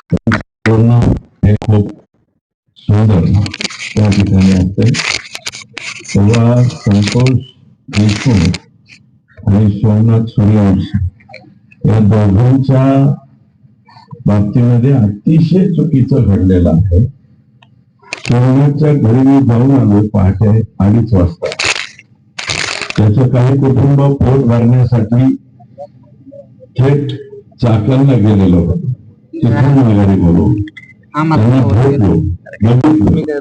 पूर्ण हे खूप सुंदर त्या ठिकाणी असते. तेव्हा संतोष देशमुख आणि सोमनाथ सूर्यवंशी या दोघांच्या बाबतीमध्ये अतिशय चुकीचं घडलेलं आहे. सोमनाथच्या घरी मी जाऊन आलो पहाटे 2:30 वाजता. त्याचं काही कुटुंब पोट भरण्यासाठी थेट चाकणला गेलेलो होतं. तिथून माघारी बोलवून त्यांना भेटलो, बघितलं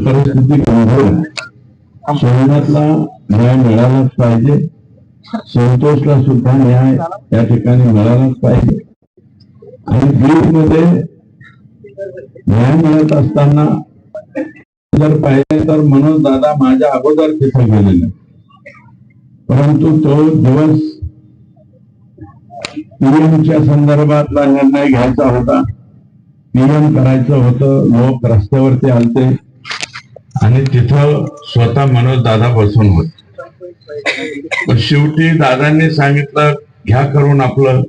परिस्थिती गंभीर. सोमनाथला न्याय मिळालाच पाहिजे, संतोषला सुद्धा न्याय या ठिकाणी मिळालाच पाहिजे. आणि बीडमध्ये न्याय मिळत असताना जर पाहिजे तर मनोज दादा माझ्या अगोदर तिथे गेलेले, परंतु तो दिवस पीएमच्या संदर्भातला निर्णय घ्यायचा होता, पीएम करायचं होतं. लोक रस्त्यावरती आलते आणि तिथं स्वतः मनोज दादा बसून होते. पण शेवटी दादांनी सांगितलं घ्या करून आपलं,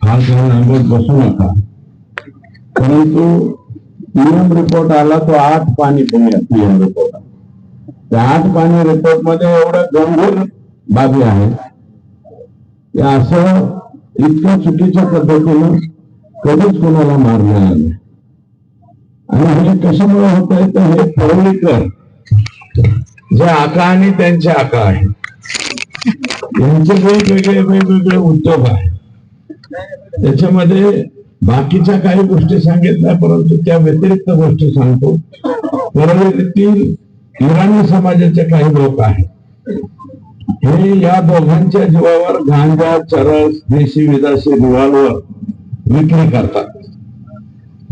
हा करून बसू नका. परंतु पीएम रिपोर्ट आला तो 8 पानी पीएम रिपोर्ट. त्या 8 पानी रिपोर्ट मध्ये एवढं गंभीर बाबी आहे की असं इतक्या चुकीच्या पद्धतीनं कधीच कोणाला मारलेलं नाही. आणि हे कशामुळे होत आहे तर हे पडवळीकर जे आका आणि त्यांचे आका आहे यांचे वेगवेगळे उद्योग आहे. त्याच्यामध्ये बाकीच्या काही गोष्टी सांगितल्या, परंतु त्या व्यतिरिक्त गोष्टी सांगतो. परळीतील इराणी समाजाचे काही लोक आहेत, हे या दोघांच्या जीवावर गांजा, चरस, देशी विदेशी रिव्हॉल्वर विक्री करतात.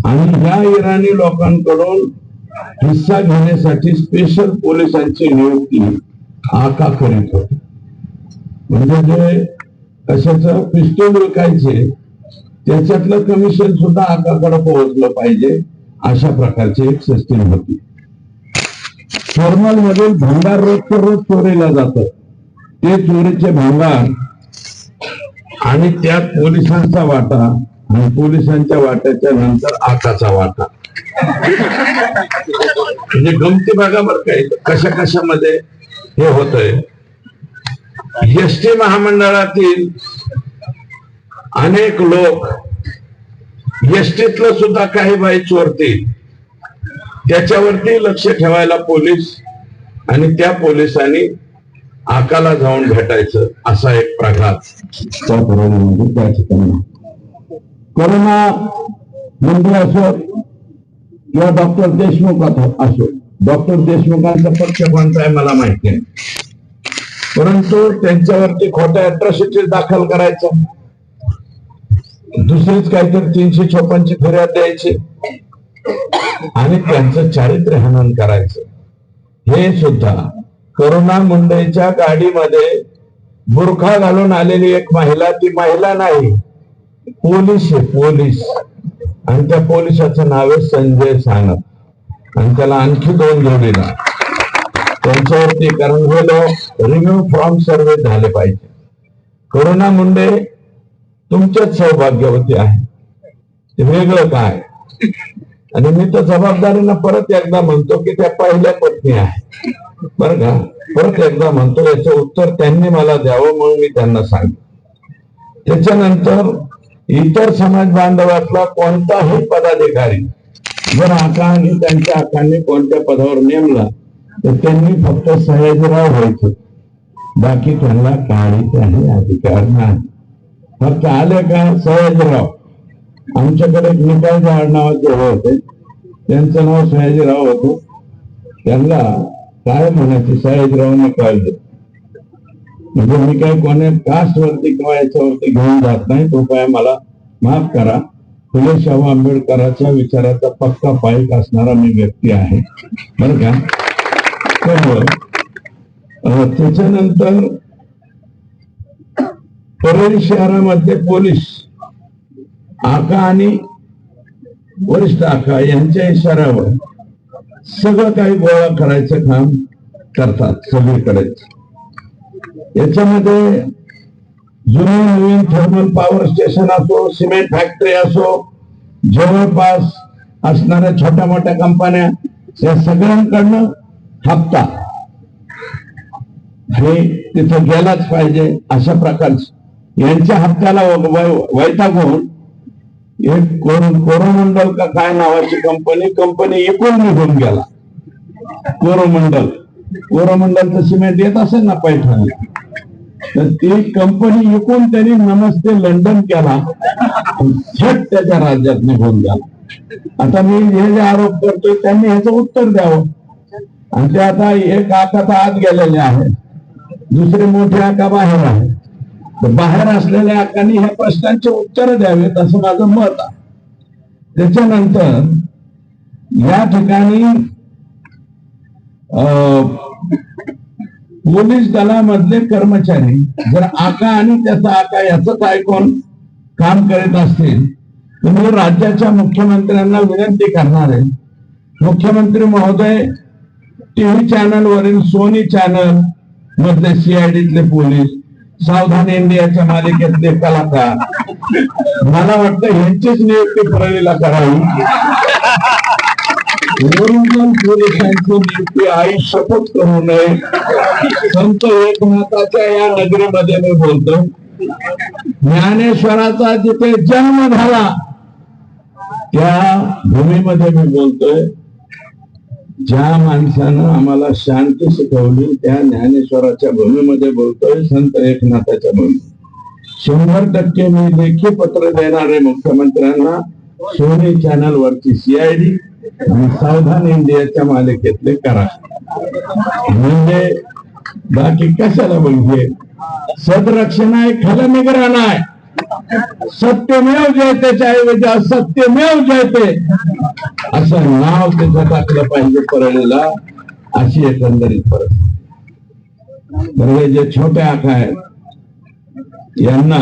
आणि ह्या इराणी लोकांकडून हिस्सा घेण्यासाठी स्पेशल पोलिसांची नियुक्ती आका करीत होते. म्हणजे जे कशाचं पिस्तूल विकायचे त्याच्यातलं कमिशन सुद्धा आकाकडे पोहोचलं पाहिजे, अशा प्रकारची एक सिस्टीम होती. फॉर्मल मधील भंगार रोज चोरीला जातं. ते चोरीचे भंगार आणि त्यात पोलिसांचा वाटा आणि पोलिसांच्या वाट्याच्या नंतर आकाचा वाटा. म्हणजे गमती भागावर काय कशा कशामध्ये हे होतंय. एसटी महामंडळातील अनेक लोक एसटीतलं सुद्धा काही बाई चोरतील, त्याच्यावरती लक्ष ठेवायला पोलीस आणि त्या पोलिसांनी आकाला जाऊन भेटायचं असा एक प्रकार त्या ठिकाणी. कोरोना मंत्री असो किंवा डॉक्टर देशमुख असो, डॉक्टर देशमुखांचा पक्ष कोणता आहे मला माहिती आहे, परंतु त्यांच्यावरती खोट्या अॅट्रॉसिटी दाखल करायचं, दुसरीच काहीतरी 356ची फिर्याद द्यायची आणि त्यांचं चारित्र्य हनन करायचं. हे सुद्धा करुणा मुंडेच्या गाडीमध्ये बुरखा घालून आलेली एक महिला, ती महिला नाही पोलीस आहे, पोलीस. आणि त्या पोलिसाचं नाव आहे संजय सानप आणि त्याला आणखी 2 जोडीला त्यांच्यावरती, कारण हे लोक रिम्यूव्ह फ्रॉम सर्व्हिस झाले पाहिजे. करुणा मुंडे तुमच्याच सौभाग्यवती आहे, ते वेगळं काय. आणि मी तर जबाबदारीनं परत एकदा म्हणतो की त्या पहिल्या पत्नी आहे बरं का, परत एकदा म्हणतो, याचं उत्तर त्यांनी मला द्यावं म्हणून मी त्यांना सांगितलं. त्याच्यानंतर इतर समाज बांधवातला कोणताही पदाधिकारी जर आका आणि त्यांच्या आकांनी कोणत्या पदावर नेमला तर त्यांनी फक्त सयाजीराव व्हायचं, बाकी त्यांना काही अधिकार नाही. फक्त आले का सयाजीराव. आमच्याकडे एक निकाल आडनावाचे होते, त्यांचं नाव सयाजीराव होतं. त्यांना काय म्हणायचे सयाजीरावांना कळलं. म्हणजे मी काही कोण्या कास्ट वरती किंवा याच्यावरती घेऊन जात नाही, तो काय मला माफ करा. फुले शाहू आंबेडकरांच्या विचाराचा पक्का पाईक असणारा मी व्यक्ती आहे बरं का. त्याच्यानंतर परळी शहरामध्ये पोलीस आका आणि वरिष्ठ आका यांच्या इशाऱ्यावर सगळं काही गोळा करायचं काम करतात सगळीकडे. याच्यामध्ये जुने नवीन थर्मल पॉवर स्टेशन असो, सिमेंट फॅक्टरी असो, जवळपास असणाऱ्या छोट्या मोठ्या कंपन्या या सगळ्यांकडनं हप्ता हे तिथं गेलाच पाहिजे अशा प्रकारचे यांच्या हप्त्याला वैतागून एक कोरोमंडल का काय नावाची कंपनी एकूण निघून गेला. कोरोमंडलचं सिमेंट येत असेल ना पैठण, तर ती कंपनी विकून त्यांनी नमस्ते लंडन केला, थेट त्याच्या राज्यात निघून गेला. आता मी हे जे आरोप करतोय त्यांनी ह्याचं उत्तर द्यावं. आणि ते आता एक आका तर आत गेलेले आहे, दुसरे मोठे आका बाहेर आहे. तर बाहेर असलेल्या आकांनी ह्या प्रश्नांचे उत्तर द्यावेत असं माझं मत आहे. त्याच्यानंतर या ठिकाणी पोलीस दलामधले कर्मचारी जर आका आणि त्याचा आका याच ऐकून काम करीत असतील तर मी राज्याच्या मुख्यमंत्र्यांना विनंती करणार आहे, मुख्यमंत्री महोदय, टीव्ही चॅनल वरील सोनी चॅनल मधले सीआयडीतले पोलीस, सावधान इंडियाच्या मालिकेतले कलाकार, मला वाटतं यांचीच नियुक्ती परळीला करावी. पोलिसांची नियुक्ती आई शपथ करू नये. संत एकनाथाच्या या नगरीमध्ये मी बोलतो, ज्ञानेश्वराचा जिथे जन्म झाला त्या भूमीमध्ये मी बोलतोय, ज्या माणसानं आम्हाला शांती शिकवली त्या ज्ञानेश्वराच्या भूमीमध्ये बोलतोय, संत एकनाथाच्या भूमी. 100% मी लेखी पत्र देणारे मुख्यमंत्र्यांना सोनी चॅनल वरची सीआयडी आणि सावधान इंडियाच्या मालिकेतले करा. म्हणजे बाकी कशाला म्हणजे सदरक्षणाय खल निग्रहणाय, सत्यमेव जयतेच्या ऐवजी असत्यमेव जयते असं नाव त्याचं टाकलं पाहिजे परळीला, अशी एकंदरीत परिस्थिती. बरोबर, जे छोटे आका आहेत यांना